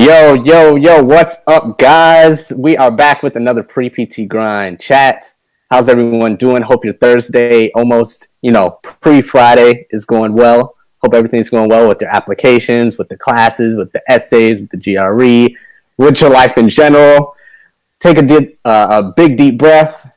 Yo, what's up, guys? We are back with another pre-PT grind chat. How's everyone doing? Hope your Thursday, almost, pre-Friday is going well. Hope everything's going well with your applications, with the classes, with the essays, with the GRE, with your life in general. Take a big, deep breath.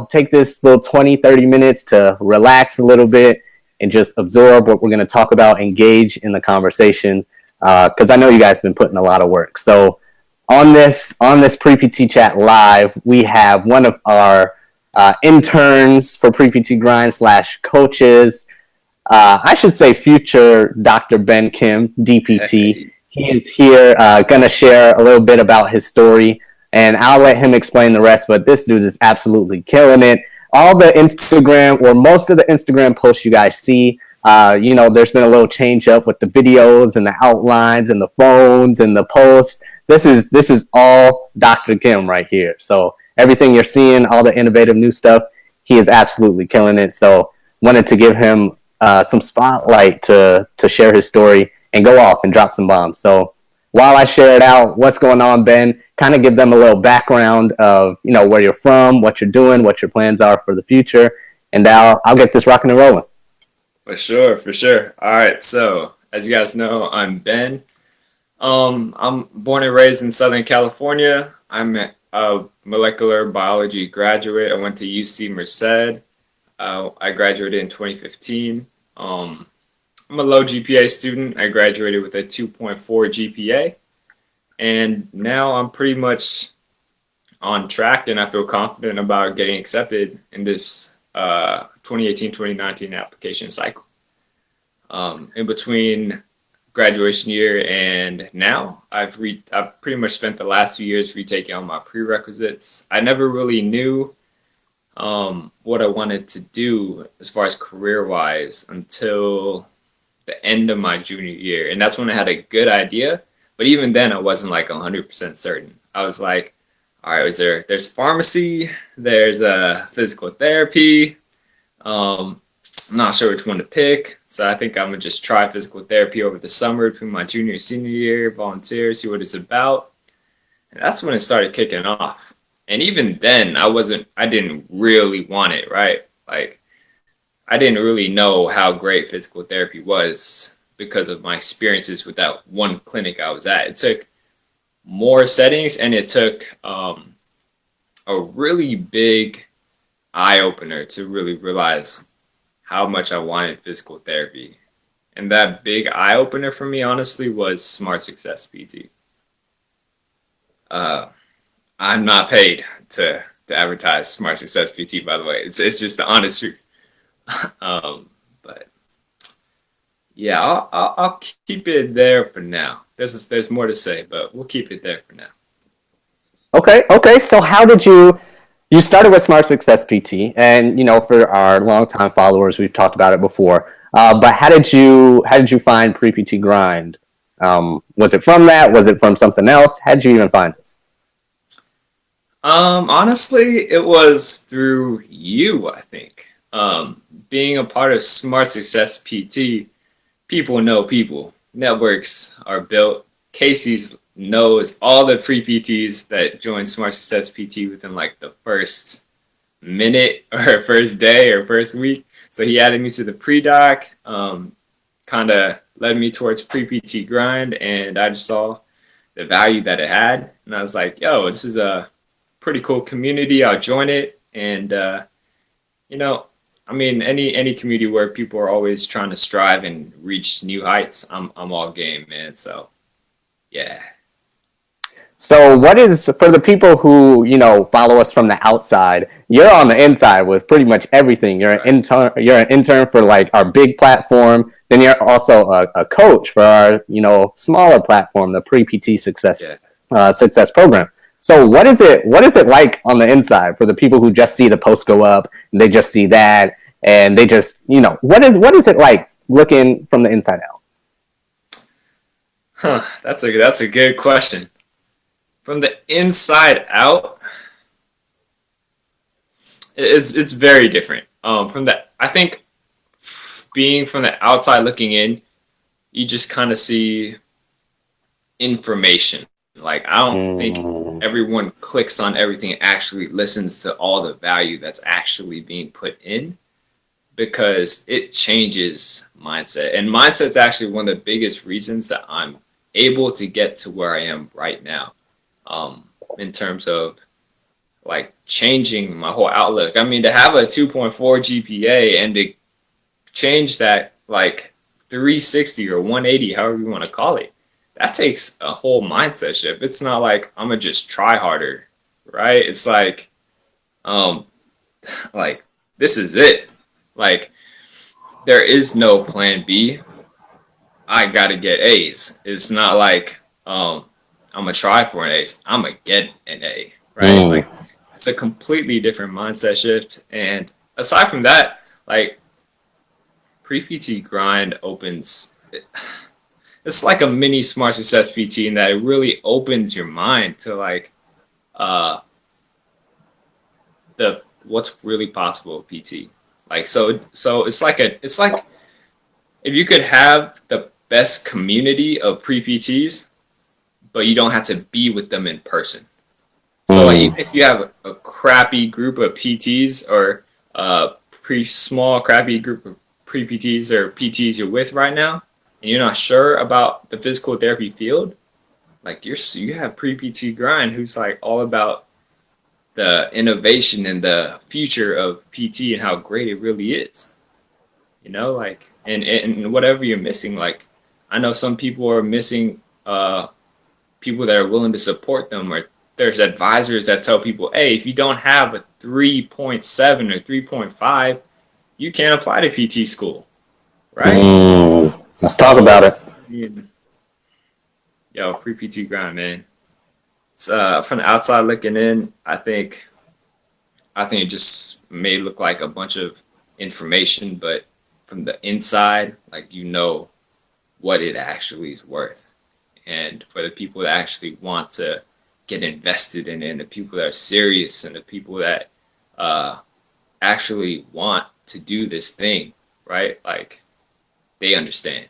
Take this little 20, 30 minutes to relax a little bit and just absorb what we're going to talk about, engage in the conversation. Because I know you guys have been putting a lot of work. So on this pre-PT chat live, we have one of our interns for pre-PT grind / coaches. I should say future Dr. Ben Kim, DPT. He is here going to share a little bit about his story, and I'll let him explain the rest, but this dude is absolutely killing it. All the Instagram, or most of the Instagram posts you guys see, there's been a little change up with the videos and the outlines and the phones and the posts. This is all Dr. Kim right here. So everything you're seeing, all the innovative new stuff, he is absolutely killing it. So wanted to give him some spotlight to share his story and go off and drop some bombs. So while I share it out, what's going on, Ben? Kind of give them a little background of where you're from, what you're doing, what your plans are for the future, and I'll get this rocking and rolling. For sure. All right, so as you guys know, I'm Ben. I'm born and raised in Southern California. I'm a molecular biology graduate. I went to UC Merced. I graduated in 2015. I'm a low GPA student. I graduated with a 2.4 GPA. And now I'm pretty much on track, and I feel confident about getting accepted in this 2018-2019 application cycle. In between graduation year and now, I've pretty much spent the last 2 years retaking all my prerequisites. I never really knew what I wanted to do as far as career-wise until the end of my junior year, and that's when I had a good idea. But even then, I wasn't like 100% certain. I was like, all right, there's pharmacy, there's physical therapy. I'm not sure which one to pick, so I think I'm gonna just try physical therapy over the summer between my junior and senior year, volunteer, see what it's about. And that's when it started kicking off. And even then, I didn't really want it, right? Like, I didn't really know how great physical therapy was because of my experiences with that one clinic I was at. It took more settings, and it took a really big eye-opener to really realize how much I wanted physical therapy. And that big eye-opener for me, honestly, was Smart Success PT. I'm not paid to advertise Smart Success PT, by the way. It's just the honest truth. But yeah, I'll keep it there for now. There's more to say, but we'll keep it there for now. Okay. So how did you started with Smart Success PT, and for our longtime followers, we've talked about it before. But how did you find pre-PT grind? Was it from that? Was it from something else? How did you even find this? Honestly, it was through you, I think. Being a part of Smart Success PT, people know people. Networks are built. Casey's knows all the pre-PTs that joined Smart Success PT within like the first minute or first day or first week. So he added me to the pre-doc, kind of led me towards pre-PT grind, and I just saw the value that it had. And I was like, yo, this is a pretty cool community. I'll join it. And, any community where people are always trying to strive and reach new heights, I'm all game, man. So, yeah. So what is, for the people who, follow us from the outside, you're on the inside with pretty much everything. You're an intern for like our big platform. Then you're also a coach for our, smaller platform, the pre-PT success program. So what is it like on the inside for the people who just see the post go up and they just see that and they just, what is it like looking from the inside out? That's a good question. From the inside out, it's very different. I think being from the outside looking in, you just kind of see information, Like, I don't think Mm. everyone clicks on everything and actually listens to all the value that's actually being put in, because it changes mindset. And mindset's actually one of the biggest reasons that I'm able to get to where I am right now. In terms of like changing my whole outlook. I mean, to have a 2.4 GPA and to change that like 360 or 180, however you want to call it, that takes a whole mindset shift. It's not like I'm gonna just try harder, right? It's um, like this is it. Like there is no plan B. I gotta get A's. It's not like I'm gonna try for an A's. I'm gonna get an A, right? Mm. Like it's a completely different mindset shift. And aside from that, like pre-PT grind opens. It's like a mini smart success PT in that it really opens your mind to like uh the what's really possible with PT. Like so it's like if you could have the best community of pre-PTs, but you don't have to be with them in person. So like Mm. even if you have a crappy group of PTs or pre small crappy group of pre PTs or PTs you're with right now, and you're not sure about the physical therapy field, like you have pre PT grind who's like all about the innovation and the future of PT and how great it really is. You know, like and whatever you're missing, like I know some people are missing people that are willing to support them, or there's advisors that tell people, hey, if you don't have a 3.7 or 3.5, you can't apply to PT school, right? Mm. Let's talk about So, it. I mean, yo, free PT grind, man. It's, from the outside looking in, I think it just may look like a bunch of information, but from the inside, like you know what it actually is worth. And for the people that actually want to get invested in it, and the people that are serious, and the people that uh, actually want to do this thing, right? Like they understand.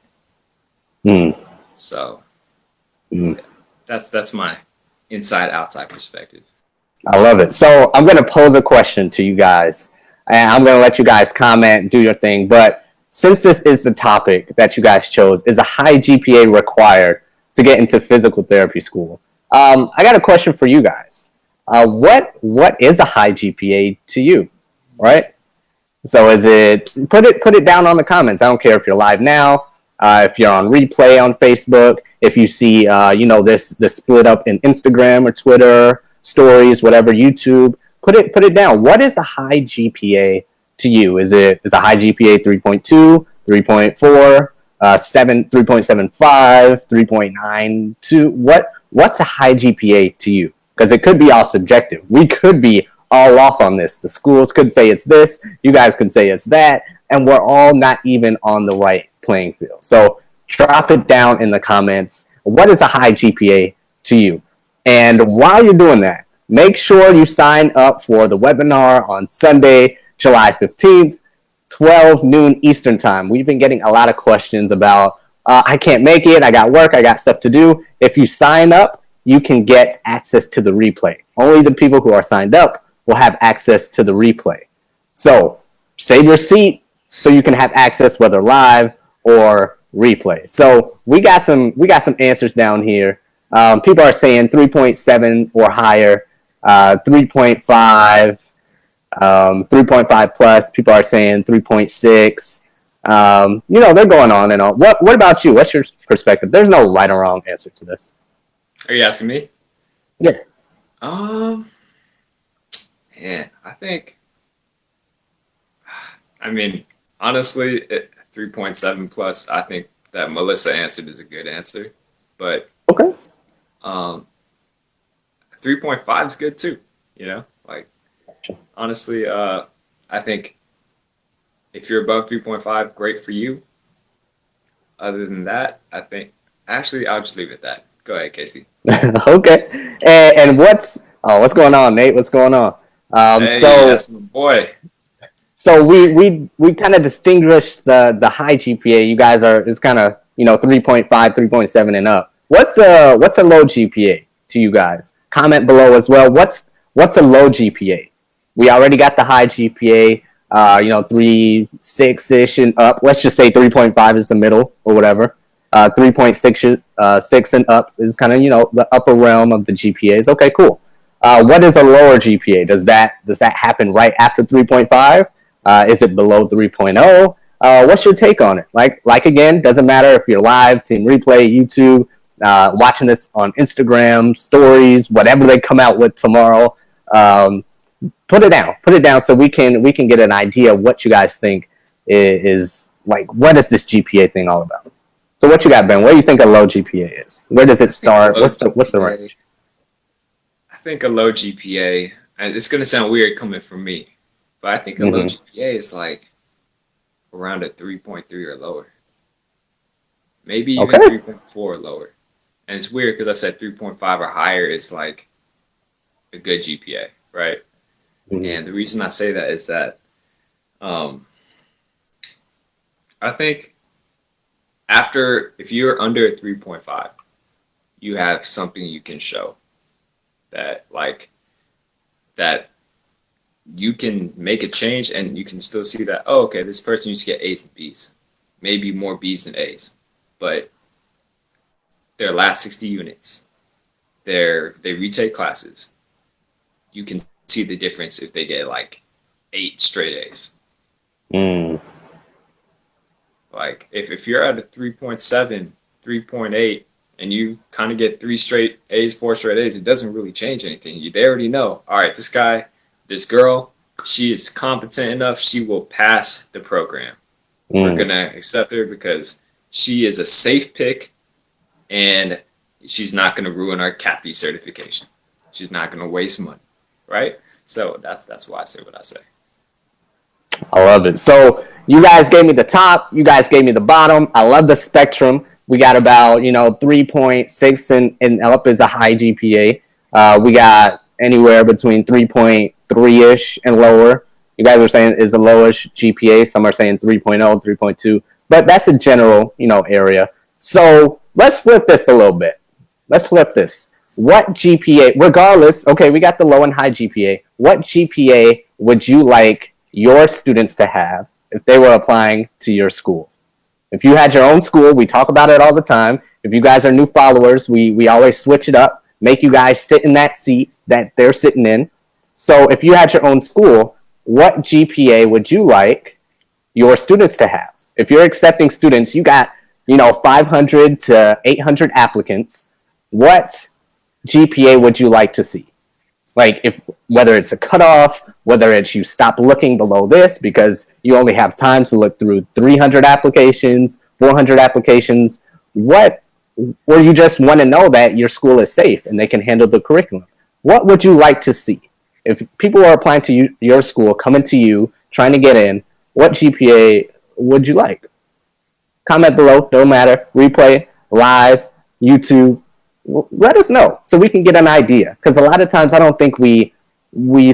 Mm. So Mm. yeah, that's my inside outside perspective. I love it. So I'm going to pose a question to you guys, and I'm going to let you guys comment, do your thing. But since this is the topic that you guys chose, is a high GPA required to get into physical therapy school? I got a question for you guys. What is a high GPA to you? Right? So is it put it down on the comments. I don't care if you're live now, if you're on replay on Facebook, if you see this split up in Instagram or Twitter stories, whatever, YouTube. Put it down. What is a high GPA to you? Is a high GPA 3.2, 3.4, 3.75, 3.92? What's a high GPA to you? Because it could be all subjective. We could be all off on this. The schools could say it's this, you guys could say it's that, and we're all not even on the right playing field. So drop it down in the comments. What is a high GPA to you? And while you're doing that, make sure you sign up for the webinar on Sunday, July 15th, 12 noon Eastern time. We've been getting a lot of questions about, I can't make it, I got work, I got stuff to do. If you sign up, you can get access to the replay. Only the people who are signed up will have access to the replay. So save your seat so you can have access whether live or replay. So we got some answers down here. People are saying 3.7 or higher, 3.5, 3.5 plus. People are saying 3.6. They're going on and on. What about you? What's your perspective? There's no right or wrong answer to this. Are you asking me? Yeah. Um, yeah, I think. I mean, honestly, 3.7 plus. I think that Melissa answered is a good answer, but Okay. um, 3.5 is good too. You know, like honestly, I think if you're above 3.5, great for you. Other than that, I think actually I'll just leave it at that. Go ahead, Casey. Okay. And what's going on, Nate? What's going on? Um, Hey, so that's my boy. so we kind of distinguished the high GPA. You guys are it's kind of 3.5, 3.7 and up. What's a low GPA? to you guys. Comment below as well. What's a low GPA? We already got the high GPA. 3.6 ish and up. Let's just say 3.5 is the middle or whatever. 3.6 six and up is kind of the upper realm of the GPAs. Okay, cool. What is a lower GPA? Does that happen right after 3.5? Is it below 3.0? What's your take on it? Like again, doesn't matter if you're live, team replay, YouTube, watching this on Instagram, stories, whatever they come out with tomorrow. Put it down so we can get an idea of what you guys think is like. What is this GPA thing all about? So what you got, Ben? What do you think a low GPA is? Where does it start? What's the range? I think a low GPA, and it's gonna sound weird coming from me, but I think a low GPA is like around a 3.3 or lower, maybe even 3.4 or lower. And it's weird because I said 3.5 or higher is like a good GPA, right? And the reason I say that is that I think if you're under a 3.5, you have something you can show that you can make a change and you can still see that, oh, okay, this person used to get A's and B's, maybe more B's than A's, but their last 60 units, they retake classes. You can see the difference if they get like 8 straight A's. Like if you're at a 3.7, 3.8, and you kind of get 3 straight A's, 4 straight A's, it doesn't really change anything. They already know, all right, this girl, she is competent enough. She will pass the program. We're going to accept her because she is a safe pick and she's not going to ruin our CAPI certification. She's not going to waste money, right? So that's why I say what I say. I love it. So you guys gave me the top. You guys gave me the bottom. I love the spectrum. We got about 3.6 and up is a high GPA. We got anywhere between 3.3 ish and lower. You guys are saying is a lowish GPA. Some are saying 3.0, 3.2. But that's a general area. So let's flip this a little bit. Let's flip this. What GPA, regardless, okay, we got the low and high GPA. What GPA would you like your students to have if they were applying to your school? If you had your own school, we talk about it all the time. If you guys are new followers, we always switch it up, make you guys sit in that seat that they're sitting in. So if you had your own school, what GPA would you like your students to have? If you're accepting students, you got 500 to 800 applicants. What GPA would you like to see? Like whether it's a cutoff, whether it's you stop looking below this because you only have time to look through 300 applications, 400 applications, or you just want to know that your school is safe and they can handle the curriculum. What would you like to see? If people are applying to your school, coming to you, trying to get in, what GPA would you like? Comment below, don't matter. Replay, live, YouTube. Let us know so we can get an idea. Because a lot of times I don't think we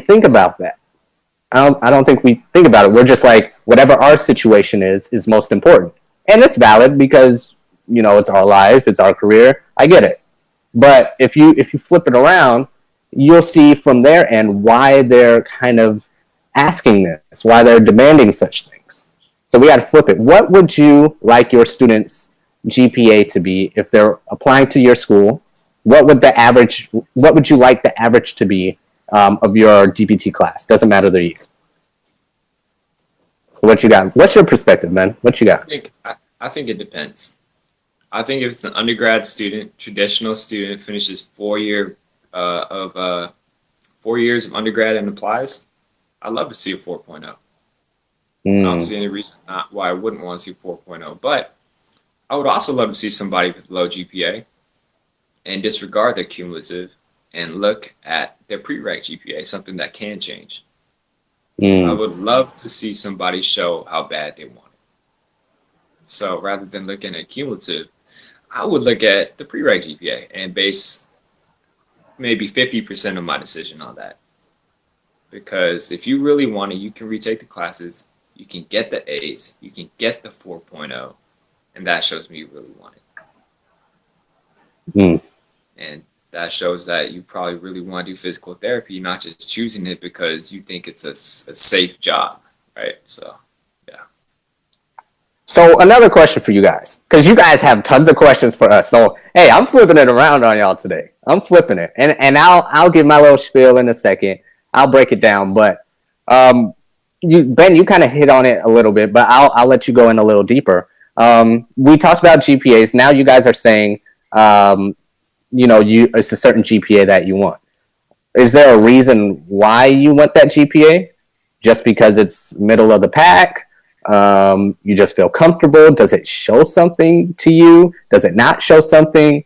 think about that. I don't think we think about it. We're just like, whatever our situation is most important. And it's valid because, it's our life, it's our career. I get it. But if you flip it around, you'll see from their end why they're kind of asking this, why they're demanding such things. So we got to flip it. What would you like your students' GPA to be if they're applying to your school? What would you like the average to be of your DPT class? Doesn't matter the year. So what you got? What's your perspective, man? What you got? I think it depends. I think if it's an undergrad student, traditional student, finishes 4 years of undergrad and applies, I'd love to see a 4.0. I don't see any reason why I wouldn't want to see 4.0. But I would also love to see somebody with low GPA and disregard their cumulative and look at their pre-reg GPA, something that can change. I would love to see somebody show how bad they want it. So rather than looking at cumulative, I would look at the pre-reg GPA and base maybe 50% of my decision on that. Because if you really want it, you can retake the classes, you can get the A's, you can get the 4.0, and that shows me you really want it. And that shows that you probably really want to do physical therapy, not just choosing it because you think it's a safe job, right? So, yeah. So another question for you guys, because you guys have tons of questions for us. So hey, I'm flipping it around on y'all today. I'm flipping it, and I'll give my little spiel in a second. I'll break it down, but um, Ben, you kind of hit on it a little bit, but I'll let you go in a little deeper. We talked about GPAs. Now you guys are saying, um, it's a certain GPA that you want. Is there a reason why you want that GPA? Just because it's middle of the pack? You just feel comfortable? Does it show something to you? Does it not show something?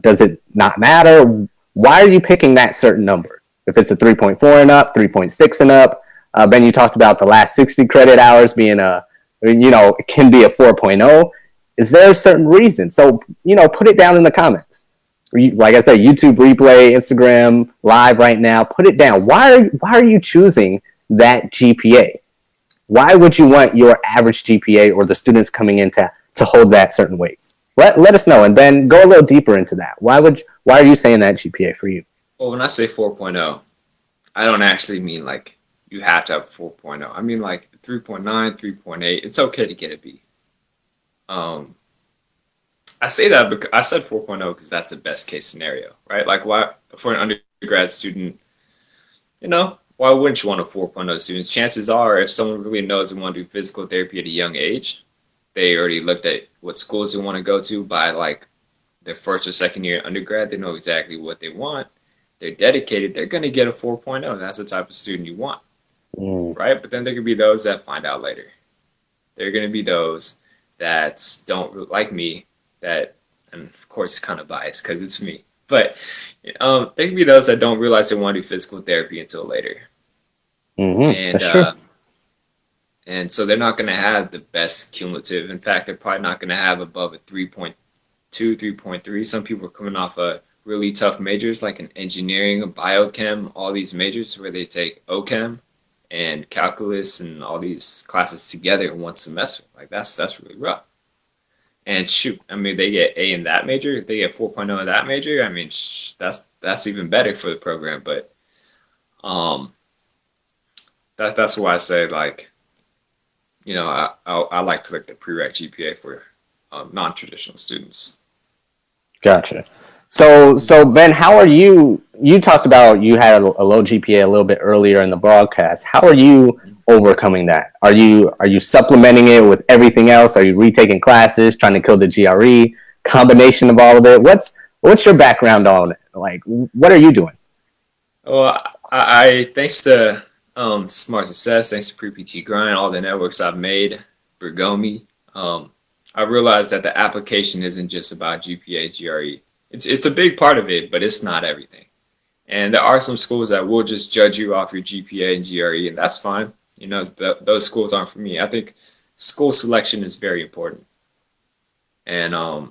Does it not matter? Why are you picking that certain number? If it's a 3.4 and up, 3.6 and up, Ben, you talked about the last 60 credit hours being it can be a 4.0. Is there a certain reason? So, put it down in the comments. Like I said, YouTube replay, Instagram live right now. Put it down. Why are you choosing that GPA? Why would you want your average GPA or the students coming in to hold that certain weight? Let us know, and then go a little deeper into that. Why are you saying that GPA for you? Well, when I say 4.0, I don't actually mean like you have to have 4.0. I mean like 3.9, 3.8. It's okay to get a B. I say that because I said 4.0 because that's the best case scenario, right? Like, why for an undergrad student, why wouldn't you want a 4.0 student? Chances are, if someone really knows they want to do physical therapy at a young age, they already looked at what schools they want to go to by like their first or second year undergrad. They know exactly what they want. They're dedicated. They're going to get a 4.0. That's the type of student you want, right? But then there could be those that find out later. There are going to be those that don't, like me, that, and of course, kind of biased because it's me. But there can be those that don't realize they want to do physical therapy until later. Mm-hmm. And and so they're not going to have the best cumulative. In fact, they're probably not going to have above a 3.2, 3.3. Some people are coming off of really tough majors like in engineering, biochem, all these majors where they take OChem and calculus and all these classes together in one semester. Like that's really rough. And shoot, I mean, they get A in that major. If they get 4.0 in that major, I mean, that's even better for the program. But that's why I say, like, I like to look at the prereq GPA for non-traditional students. Gotcha. So Ben, how are you? You talked about you had a low GPA a little bit earlier in the broadcast. How are you overcoming that? Are you supplementing it with everything else? Are you retaking classes, trying to kill the GRE? Combination of all of it. What's your background on it? Like, what are you doing? Well, I thanks to Smart Success, thanks to Pre-PT Grind, all the networks I've made, Bergomi, I realized that the application isn't just about GPA, GRE. It's a big part of it, but it's not everything. And there are some schools that will just judge you off your GPA and GRE, and that's fine. Those schools aren't for me. I think school selection is very important. And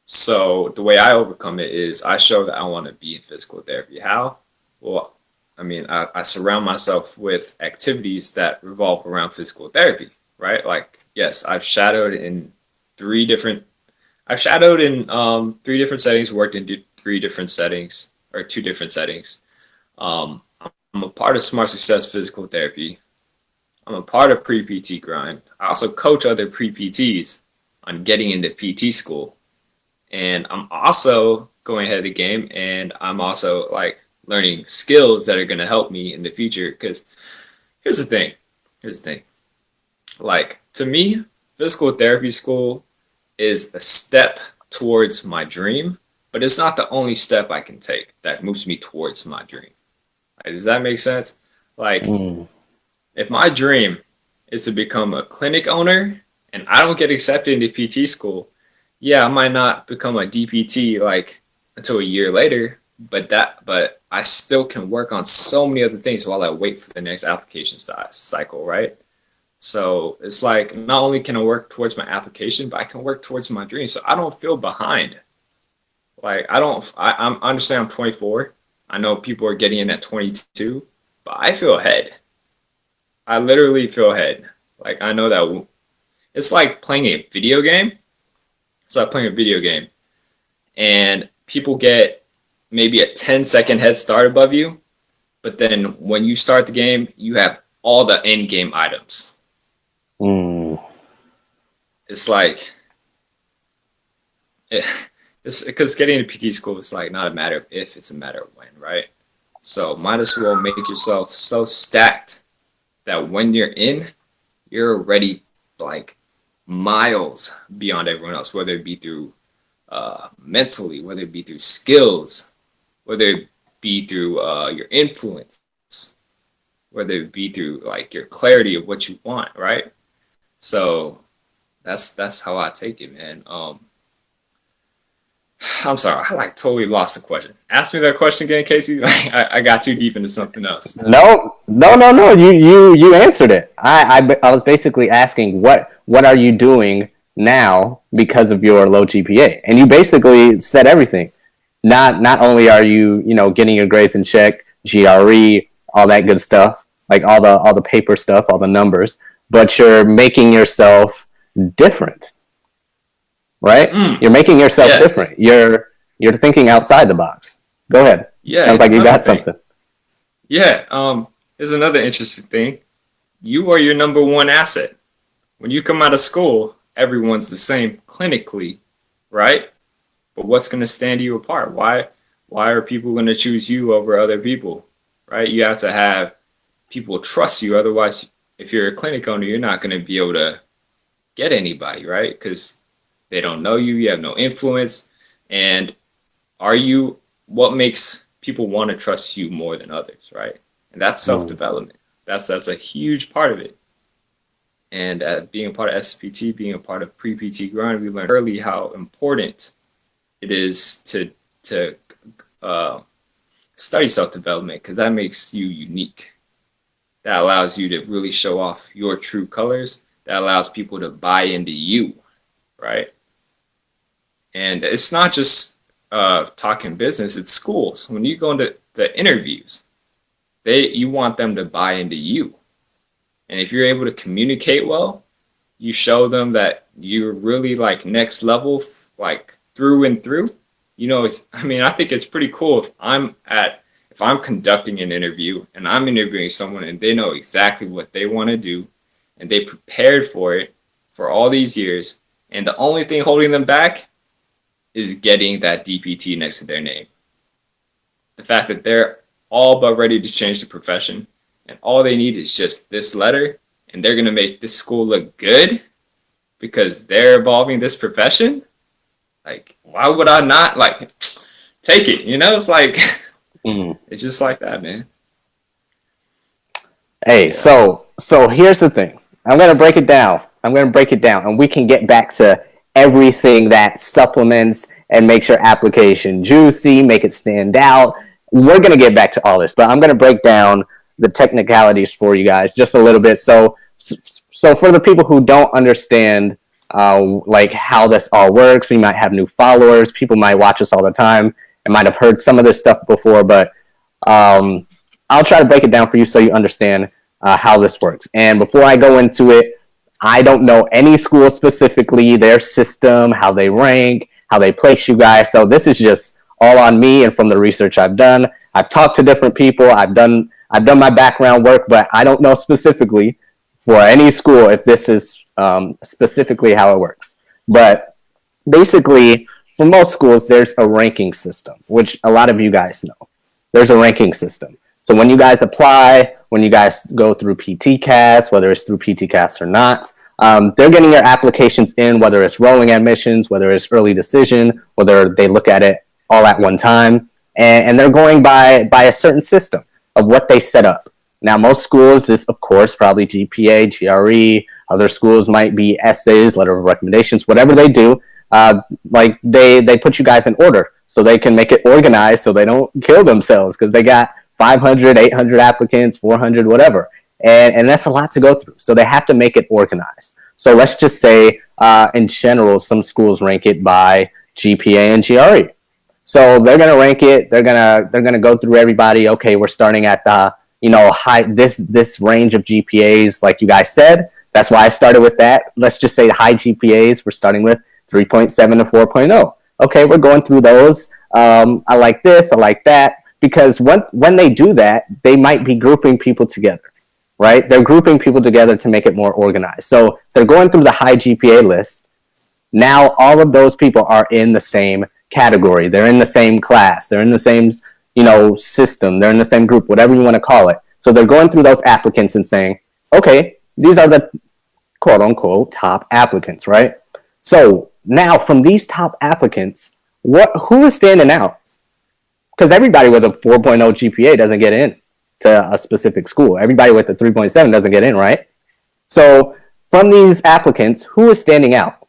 so the way I overcome it is I show that I want to be in physical therapy. How? Well, I mean, I surround myself with activities that revolve around physical therapy, right? Like, yes, I've shadowed in three different settings, worked in three different settings, or two different settings. I'm a part of Smart Success Physical Therapy. I'm a part of Pre-PT Grind. I also coach other pre-PTs on getting into PT school. And I'm also going ahead of the game, and I'm also like learning skills that are going to help me in the future. Because here's the thing. Like, to me, physical therapy school is a step towards my dream, but it's not the only step I can take that moves me towards my dream. Like, does that make sense? Like, if my dream is to become a clinic owner and I don't get accepted into PT school, yeah, I might not become a DPT like until a year later, but I still can work on so many other things while I wait for the next application cycle, right? So it's like, not only can I work towards my application, but I can work towards my dream. So I don't feel behind. Like, I understand I'm 24. I know people are getting in at 22, but I feel ahead. I literally feel ahead. Like, I know that it's like playing a video game. It's like playing a video game. And people get maybe a 10-second head start above you, but then when you start the game, you have all the end game items. Mm. It's like it's because getting into PT school is like not a matter of if, it's a matter of when, right? So might as well make yourself so stacked that when you're in, you're already like miles beyond everyone else, whether it be through mentally, whether it be through skills, whether it be through your influence, whether it be through like your clarity of what you want, right? So that's how I take it, man. I'm sorry, I like totally lost the question. Ask me that question again, Casey. I got too deep into something else. No. You answered it. I was basically asking what are you doing now because of your low GPA, and you basically said everything. Not only are you getting your grades in check, GRE, all that good stuff, like all the paper stuff, all the numbers, but you're making yourself different, right? You're making yourself Yes. different. You're thinking outside the box. Go ahead. Yeah, Sounds here's like you another got thing. something. Yeah, here's another interesting thing. You are your number one asset. When you come out of school, everyone's the same clinically, right? But what's going to stand you apart? Why are people going to choose you over other people, right? You have to have people trust you. Otherwise, if you're a clinic owner, you're not going to be able to get anybody, right? Because they don't know you, you have no influence. And are you what makes people want to trust you more than others, right? And that's Mm. self-development. That's a huge part of it. And being a part of SPT, being a part of pre-PT grind, we learned early how important it is to uh, study self-development because that makes you unique. That allows you to really show off your true colors. That allows people to buy into you, right? And it's not just talking business; it's schools. When you go into the interviews, you want them to buy into you. And if you're able to communicate well, you show them that you're really like next level, like through and through. I think it's pretty cool if I'm conducting an interview and I'm interviewing someone and they know exactly what they want to do and they prepared for it for all these years. And the only thing holding them back is getting that DPT next to their name. The fact that they're all but ready to change the profession and all they need is just this letter and they're going to make this school look good because they're evolving this profession. Like, why would I not like take it? It's like, Mm. it's just like that, man. Hey, Yeah. so here's the thing. I'm gonna break it down. And we can get back to everything that supplements and makes your application juicy, make it stand out. We're gonna get back to all this, but I'm gonna break down the technicalities for you guys just a little bit. So for the people who don't understand, like how this all works, we might have new followers. People might watch us all the time and might have heard some of this stuff before, but um, I'll try to break it down for you so you understand how this works. And before I go into it, I don't know any school specifically, their system, how they rank, how they place you guys. So this is just all on me and from the research I've done. I've talked to different people. I've done my background work, but I don't know specifically for any school if this is specifically how it works. But basically, for most schools, there's a ranking system, which a lot of you guys know. There's a ranking system. So when you guys apply, when you guys go through PTCAS, whether it's through PTCAS or not, they're getting your applications in, whether it's rolling admissions, whether it's early decision, whether they look at it all at one time, and they're going by a certain system of what they set up. Now, most schools is, of course, probably GPA, GRE. Other schools might be essays, letter of recommendations, whatever they do. Like they put you guys in order so they can make it organized so they don't kill themselves because they got 500, 800 applicants, 400, whatever. And that's a lot to go through. So they have to make it organized. So let's just say, in general, some schools rank it by GPA and GRE. So they're gonna rank it. They're gonna go through everybody. Okay, we're starting at the high this range of GPAs, like you guys said. That's why I started with that. Let's just say the high GPAs. We're starting with 3.7 to 4.0. Okay, we're going through those. I like this, I like that. Because when they do that, they might be grouping people together, right? They're grouping people together to make it more organized. So they're going through the high GPA list. Now all of those people are in the same category. They're in the same class. They're in the same, system. They're in the same group, whatever you want to call it. So they're going through those applicants and saying, okay, these are the quote unquote top applicants, right? So now from these top applicants, who is standing out? Because everybody with a 4.0 GPA doesn't get in to a specific school. Everybody with a 3.7 doesn't get in, right? So from these applicants, who is standing out,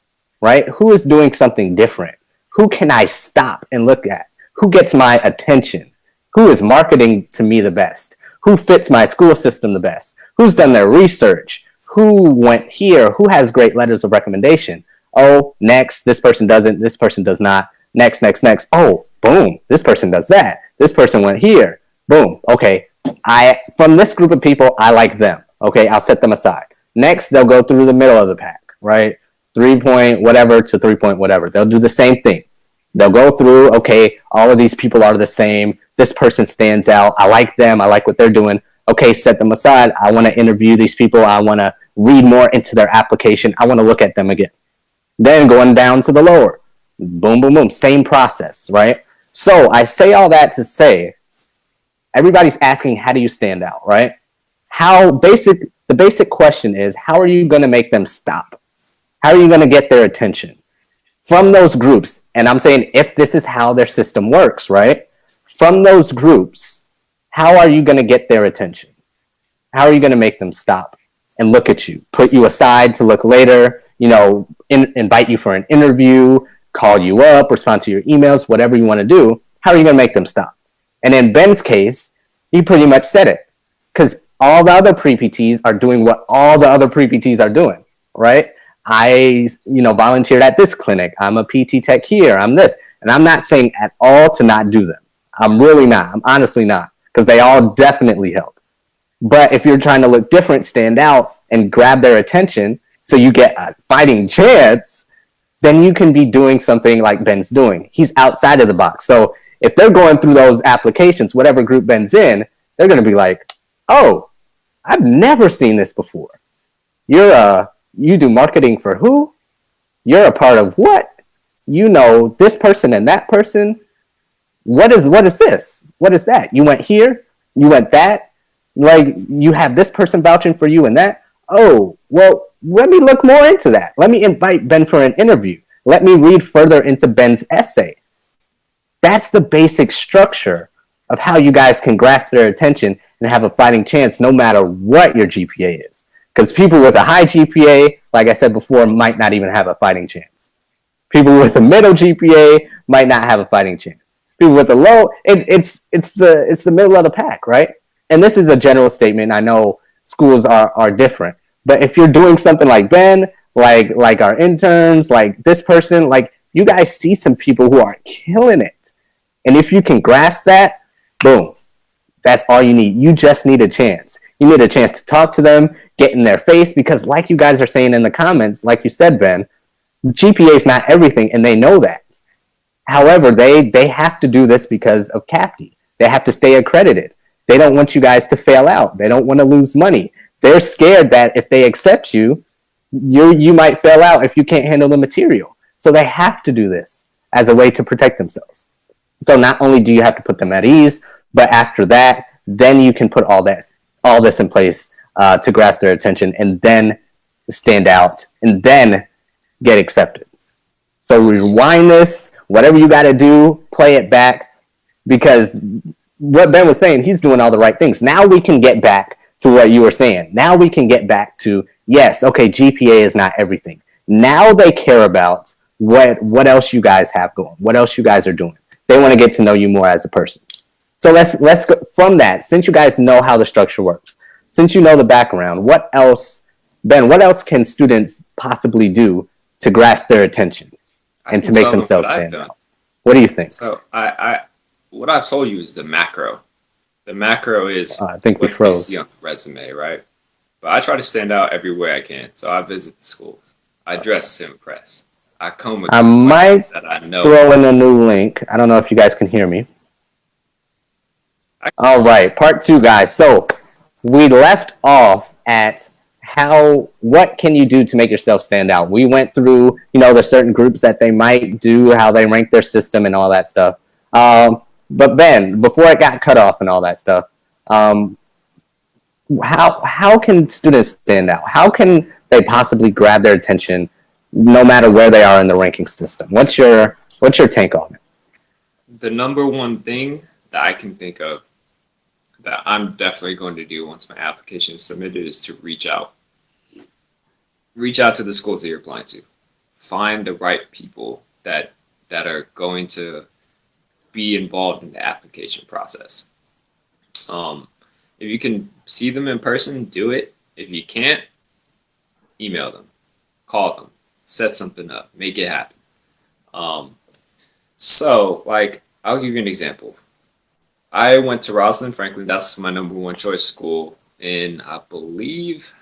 right? Who is doing something different? Who can I stop and look at? Who gets my attention? Who is marketing to me the best? Who fits my school system the best? Who's done their research? Who went here? Who has great letters of recommendation? Oh, next, this person doesn't, this person does not. Next, next, next. Oh, boom, this person does that. This person went here. Boom. Okay. From this group of people, I like them. Okay, I'll set them aside. Next, they'll go through the middle of the pack, right? 3 point whatever to 3 point whatever. They'll do the same thing. They'll go through, okay, all of these people are the same. This person stands out. I like them. I like what they're doing. Okay, set them aside. I want to interview these people. I want to read more into their application. I want to look at them again. Then going down to the lower. Boom, boom, boom. Same process, right? So I say all that to say, everybody's asking, how do you stand out, right? The basic question is, how are you going to make them stop? How are you going to get their attention from those groups? And I'm saying, if this is how their system works, right? From those groups, how are you going to get their attention? How are you going to make them stop and look at you, put you aside to look later, invite you for an interview, call you up, respond to your emails, whatever you want to do? How are you going to make them stop? And in Ben's case, he pretty much said it, because all the other pre-PTs are doing what all the other pre-PTs are doing, right? I, volunteered at this clinic. I'm a PT tech here. I'm this. And I'm not saying at all to not do them. I'm really not. I'm honestly not, because they all definitely help. But if you're trying to look different, stand out, and grab their attention so you get a fighting chance, then you can be doing something like Ben's doing. He's outside of the box. So if they're going through those applications, whatever group Ben's in, they're going to be like, oh, I've never seen this before. You do marketing for who? You're a part of what? You know this person and that person. What is this? What is that? You went here? You went that? Like, you have this person vouching for you and that? Oh, well, let me look more into that. Let me invite Ben for an interview. Let me read further into Ben's essay. That's the basic structure of how you guys can grasp their attention and have a fighting chance no matter what your GPA is. Because people with a high GPA, like I said before, might not even have a fighting chance. People with a middle GPA might not have a fighting chance. People with a low, it's the middle of the pack, right? And this is a general statement. I know schools are different, but if you're doing something like Ben, like our interns, like this person, like, you guys see some people who are killing it. And if you can grasp that, boom, that's all you need. You just need a chance. You need a chance to talk to them, get in their face, because like you guys are saying in the comments, like you said, Ben, GPA is not everything, and they know that. However, they have to do this because of CAPTI. They have to stay accredited. They don't want you guys to fail out. They don't want to lose money. They're scared that if they accept you, you might fail out if you can't handle the material. So they have to do this as a way to protect themselves. So not only do you have to put them at ease, but after that, then you can put all this in place to grasp their attention, and then stand out, and then get accepted. So rewind this, whatever you got to do, play it back, because what Ben was saying, he's doing all the right things. Now we can get back to what you were saying. Now we can get back to, yes, okay, GPA is not everything. Now they care about what else you guys have going, what else you guys are doing. They want to get to know you more as a person. So let's go from that. Since you guys know how the structure works, since you know the background, what else can students possibly do to grasp their attention and to make themselves stand out? What do you think? So what I've told you is the macro. The macro is I think we froze. You see on the resume, right? But I try to stand out every way I can. So I visit the schools. I dress to impress. I come with I the might questions that I know. throw in a new link. I don't know if you guys can hear me. All right, part two, guys. So we left off at what can you do to make yourself stand out? We went through, the certain groups that they might do, how they rank their system and all that stuff. But Ben, before it got cut off and all that stuff, um, how can students stand out? How can they possibly grab their attention no matter where they are in the ranking system? What's your take on it? The number one thing that I can think of that I'm definitely going to do once my application is submitted is to reach out. Reach out to the schools that you're applying to. Find the right people that are going to be involved in the application process. Um, if you can see them in person, do it. If you can't, email them, call them, set something up, make it happen. Um, like, I'll give you an example. I went to Rosalind Franklin. That's my number one choice school in, I believe,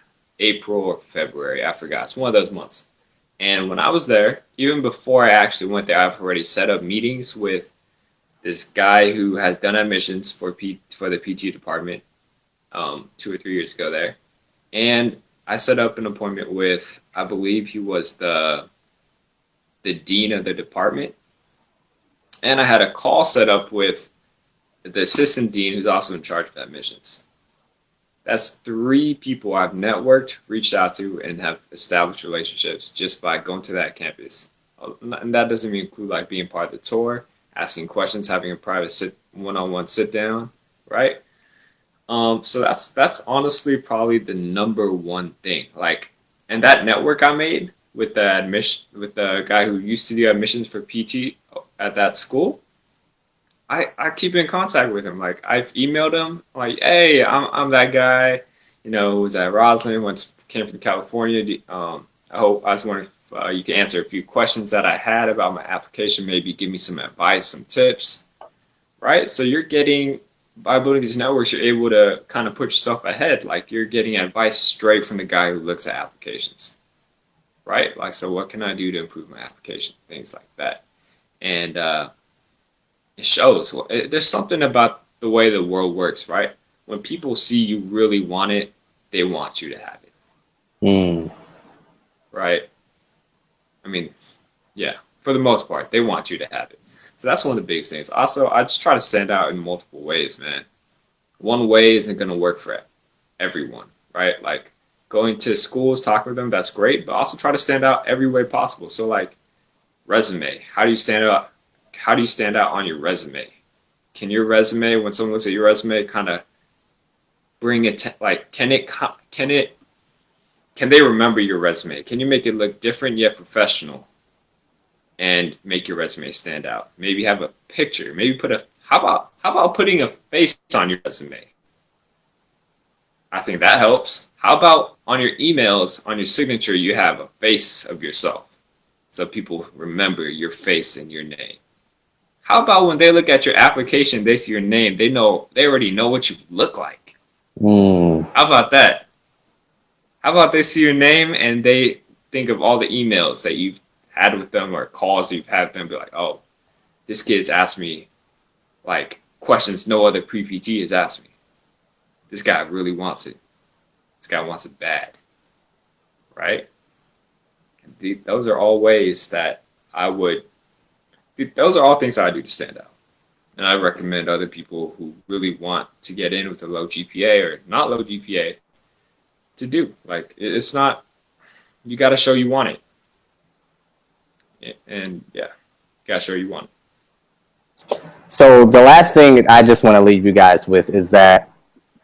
April or February. I forgot. It's one of those months. And when I was there, even before I actually went there, I've already set up meetings with this guy who has done admissions for the PT department 2 or 3 years ago there. And I set up an appointment with, I believe he was the dean of the department. And I had a call set up with the assistant dean who's also in charge of admissions. That's 3 people I've networked, reached out to, and have established relationships just by going to that campus. And that doesn't include like being part of the tour, asking questions, having a private one-on-one sit down, right? So that's honestly probably the number one thing. Like, and that network I made with the guy who used to do admissions for PT at that school, I keep in contact with him. Like, I've emailed him, like, hey, I'm that guy, who was at Roslyn, came from California. I was wondering if you could answer a few questions that I had about my application, maybe give me some advice, some tips, right? So by building these networks, you're able to kind of put yourself ahead. Like, you're getting advice straight from the guy who looks at applications, right? Like, so what can I do to improve my application? Things like that. And it shows. There's something about the way the world works, right? When people see you really want it, they want you to have it. Mm. Right? I mean, yeah, for the most part, they want you to have it. So that's one of the biggest things. Also, I just try to stand out in multiple ways, man. One way isn't going to work for everyone, right? Like, going to schools, talking with them, that's great, but also try to stand out every way possible. So, like, resume. How do you stand out? How do you stand out on your resume? Can your resume, when someone looks at your resume, kind of bring it like, can they remember your resume? Can you make it look different yet professional and make your resume stand out? Maybe have a picture. Maybe how about putting a face on your resume? I think that helps. How about on your emails, on your signature, you have a face of yourself so people remember your face and your name? How about when they look at your application, they see your name, they already know what you look like? Mm. How about that? How about they see your name and they think of all the emails that you've had with them or calls you've had with them, be like, oh, this kid's asked me like questions no other pre-PT has asked me. This guy really wants it. This guy wants it bad. Right? Those are all ways that those are all things I do to stand out. And I recommend other people who really want to get in with a low GPA or not low GPA to do. Like, it's not, you got to show you want it. And yeah, you got to show you want it. So the last thing I just want to leave you guys with is that,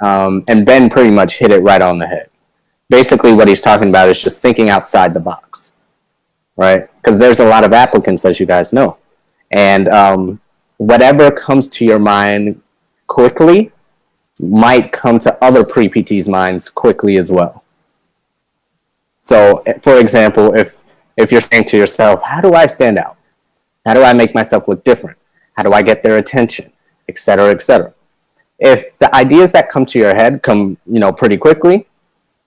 and Ben pretty much hit it right on the head. Basically, what he's talking about is just thinking outside the box, right? Because there's a lot of applicants, as you guys know. And whatever comes to your mind quickly might come to other pre-PTs' minds quickly as well. So, for example, if you're saying to yourself, how do I stand out? How do I make myself look different? How do I get their attention? Et cetera, et cetera. If the ideas that come to your head come, pretty quickly,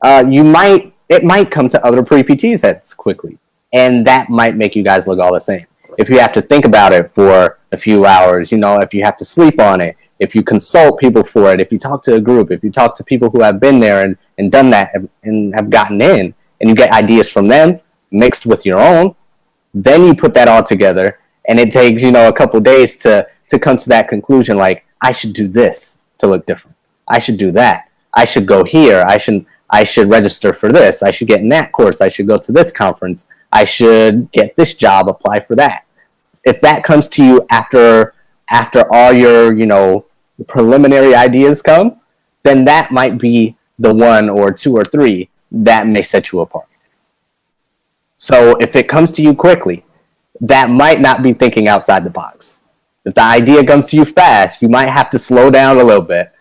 it might come to other pre-PTs' heads quickly. and that might make you guys look all the same. If you have to think about it for a few hours, if you have to sleep on it, if you consult people for it, if you talk to a group, if you talk to people who have been there and done that and have gotten in, and you get ideas from them mixed with your own, then you put that all together, and it takes a couple days to come to that conclusion. Like, I should do this to look different. I should do that. I should go here. I should register for this. I should get in that course. I should go to this conference. I should get this job. Apply for that. If that comes to you after all your preliminary ideas come, then that might be the one or two or three that may set you apart. So if it comes to you quickly, that might not be thinking outside the box. If the idea comes to you fast, you might have to slow down a little bit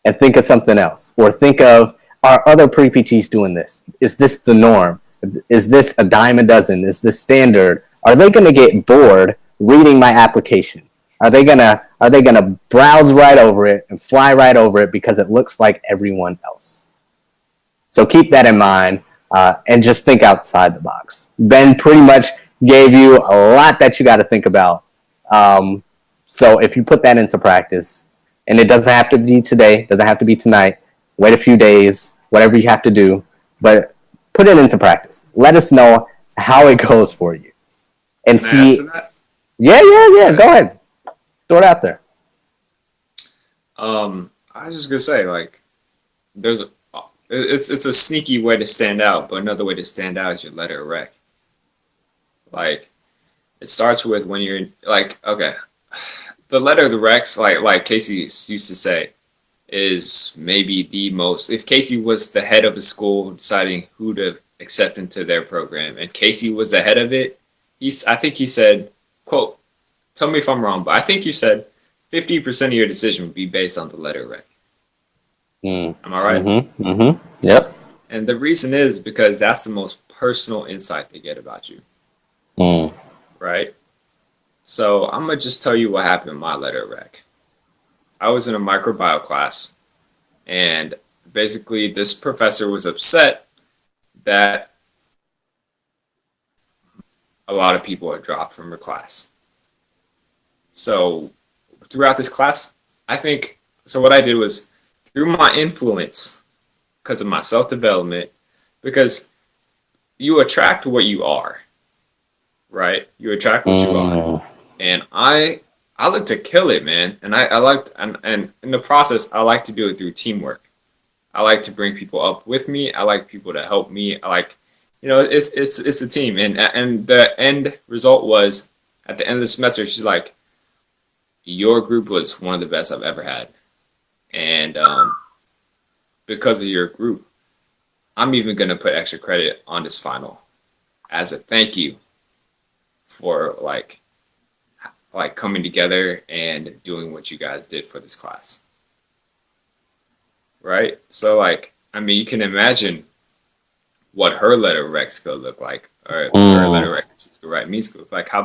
and think of something else. Or think of, are other pre-PTs doing this? Is this the norm? Is this a dime a dozen? Is this standard? Are they going to get bored reading my application? Are they gonna browse right over it and fly right over it because it looks like everyone else? So keep that in mind, and just think outside the box. Ben pretty much gave you a lot that you got to think about. So if you put that into practice, and it doesn't have to be today, doesn't have to be tonight, wait a few days, whatever you have to do, but put it into practice. Let us know how it goes for you. And Can I see. answer that? Yeah. Go ahead. Throw it out there. I was just gonna say, like, there's a, it's a sneaky way to stand out, but another way to stand out is your letter rec. Like, it starts with when you're like, okay, the letter of the recs, like Casey used to say, is maybe the most. If Casey was the head of a school deciding who to accept into their program, and Casey was the head of it, I think he said, quote, tell me if I'm wrong, but I think you said 50% of your decision would be based on the letter rec. Am I right? Yep. And the reason is because that's the most personal insight they get about you, Mm. right? So I'm gonna just tell you what happened in my letter rec. I was in a microbiome class, and basically this professor was upset that a lot of people had dropped from her class. So throughout this class, what I did was, through my influence, because of my self-development, because you attract what you are, right? You attract what you are. And I like to kill it, man. And I liked, and in the process, I like to do it through teamwork. I like to bring people up with me. I like people to help me. I like, it's a team. And the end result was, at the end of the semester, she's like, your group was one of the best I've ever had. And because of your group, I'm even going to put extra credit on this final as a thank you for like coming together and doing what you guys did for this class. Right? So you can imagine what her letter recs could look like, or her letter recs could write me school. Like, how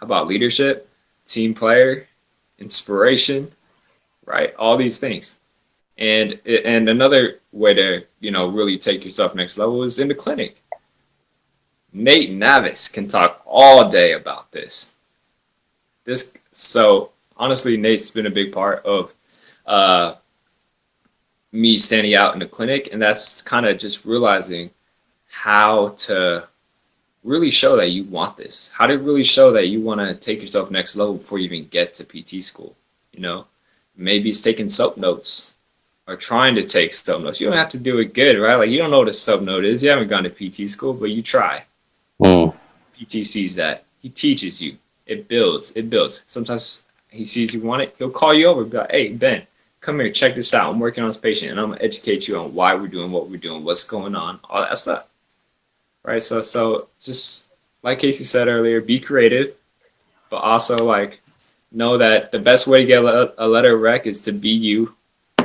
about leadership, team player, inspiration, right? All these things. And another way to, really take yourself next level is in the clinic. Nate Navis can talk all day about this. So honestly, Nate's been a big part of me standing out in the clinic, and that's kind of just realizing how to really show that you want this. How to really show that you want to take yourself next level before you even get to PT school. Maybe it's taking soap notes or trying to take soap notes. You don't have to do it good, right? Like, you don't know what a soap note is. You haven't gone to PT school, but you try. PT sees that. He teaches you. It builds. Sometimes he sees you want it. He'll call you over and be like, hey, Ben, come here, check this out. I'm working on this patient, and I'm going to educate you on why we're doing what we're doing, what's going on, all that stuff. Right? So just like Casey said earlier, be creative, but also, know that the best way to get a letter rec is to be you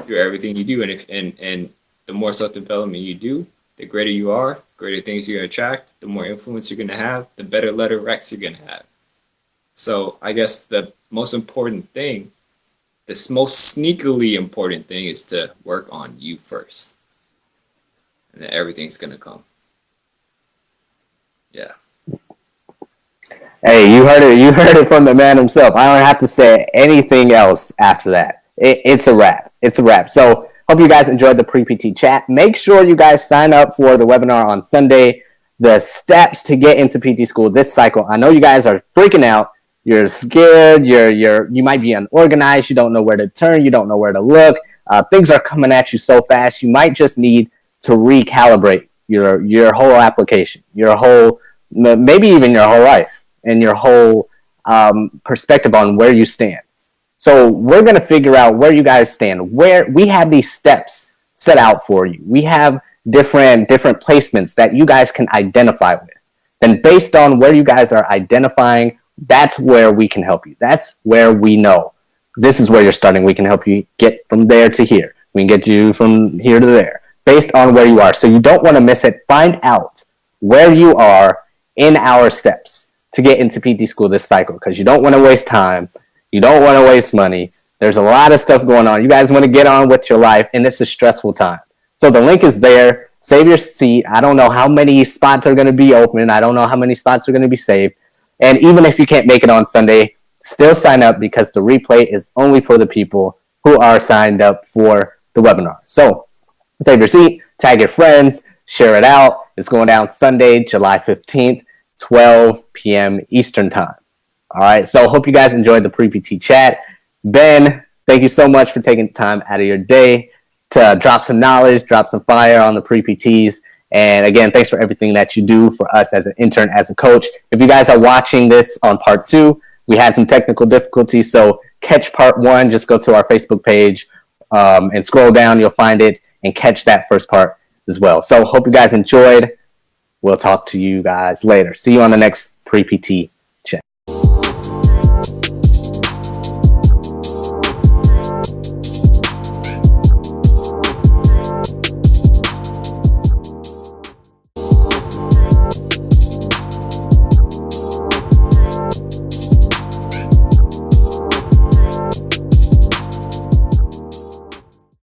through everything you do. And the more self-development you do, the greater you are, greater things you're going to attract, the more influence you're going to have, the better letter recs you're going to have. So I guess the most important thing, the most sneakily important thing, is to work on you first. And then everything's going to come. Yeah. Hey, you heard it. You heard it from the man himself. I don't have to say anything else after that. It's a wrap. It's a wrap. So hope you guys enjoyed the pre-PT chat. Make sure you guys sign up for the webinar on Sunday. The steps to get into PT school this cycle. I know you guys are freaking out. You're scared. You might be unorganized. You don't know where to turn. You don't know where to look. Things are coming at you so fast. You might just need to recalibrate your whole application, your whole, maybe even your whole life, and your whole perspective on where you stand. So we're going to figure out where you guys stand. Where we have these steps set out for you. We have different placements that you guys can identify with. Then based on where you guys are identifying, that's where we can help you. That's where we know this is where you're starting. We can help you get from there to here. We can get you from here to there based on where you are. So you don't want to miss it. Find out where you are in our steps to get into PT school this cycle, because you don't want to waste time. You don't want to waste money. There's a lot of stuff going on. You guys want to get on with your life, and it's a stressful time. So the link is there. Save your seat. I don't know how many spots are going to be open. I don't know how many spots are going to be saved. And even if you can't make it on Sunday, still sign up, because the replay is only for the people who are signed up for the webinar. So save your seat, tag your friends, share it out. It's going down Sunday, July 15th, 12 p.m. Eastern time. All right, so hope you guys enjoyed the pre-PT chat. Ben, thank you so much for taking time out of your day to drop some knowledge, drop some fire on the pre-PTs. And again, thanks for everything that you do for us as an intern, as a coach. If you guys are watching this on part 2, we had some technical difficulties, so catch part 1. Just go to our Facebook page and scroll down. You'll find it and catch that first part as well. So hope you guys enjoyed. We'll talk to you guys later. See you on the next pre-PT